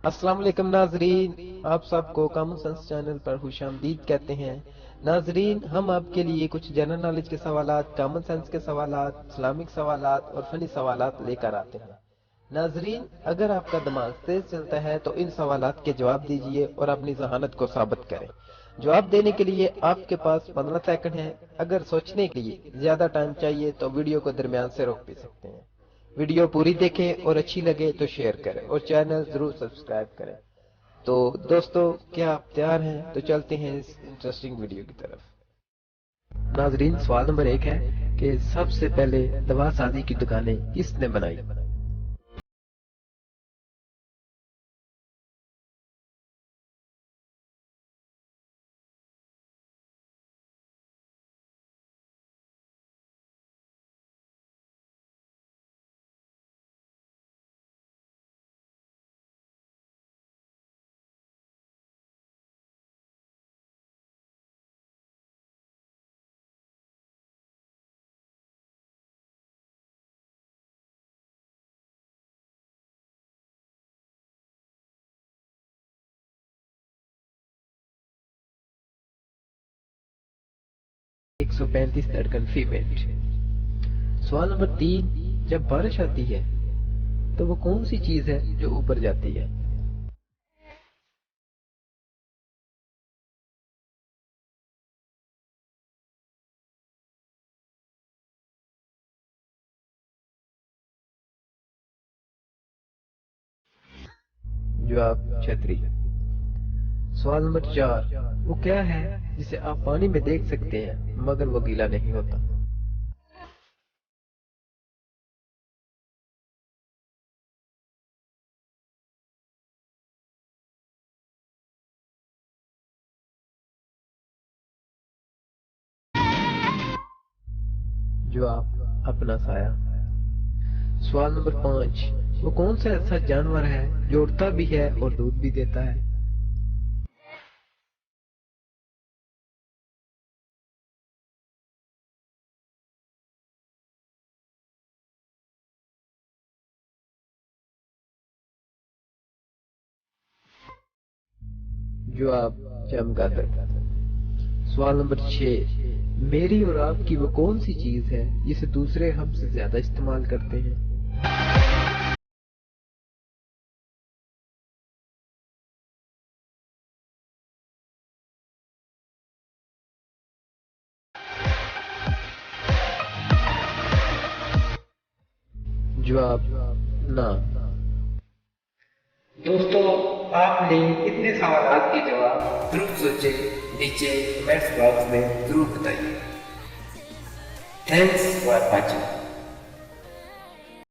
अस्सलाम वालेकुम नाजरीन, आप सबको कॉमन सेंस चैनल पर खुशामदीद कहते हैं। नाजरीन, हम आपके लिए कुछ जनरल नॉलेज के सवालात, कॉमन सेंस के सवालात, इस्लामिक सवालात और फनी सवालात लेकर आते हैं। नाजरीन, अगर आपका दिमाग तेज चलता है तो इन सवालात के जवाब दीजिए और अपनी जहानत को साबित करें। जवाब देने के लिए आपके पास 15 सेकंड है। अगर सोचने के लिए ज्यादा टाइम चाहिए तो वीडियो को दरमियान से रोक भी सकते हैं। वीडियो पूरी देखें और अच्छी लगे तो शेयर करें और चैनल जरूर सब्सक्राइब करें। तो दोस्तों, क्या आप तैयार हैं? तो चलते हैं इस इंटरेस्टिंग वीडियो की तरफ। नाजरीन, सवाल नंबर 1 है कि सबसे पहले दवा साजी की दुकानें किसने बनाई? एक 135 धड़कन फीमेल। सवाल नंबर 3, जब बारिश आती है तो वो कौन सी चीज है जो ऊपर जाती है? जवाब, छतरी। सवाल नंबर 4, वो क्या है जिसे आप पानी में देख सकते हैं मगर वो गीला नहीं होता? जवाब, अपना साया। सवाल नंबर 5, वो कौन सा ऐसा जानवर है जो उड़ता भी है और दूध भी देता है? जवाब, चमगादड़। सवाल नंबर 6, मेरी और आपकी वो कौन सी चीज है जिसे दूसरे हमसे ज्यादा इस्तेमाल करते हैं? जवाब, ना। दोस्तों, आपने इतने सवालों के जवाब जरूर सोचे, नीचे कमेंट्स बॉक्स में जरूर बताइए। Thanks for watching.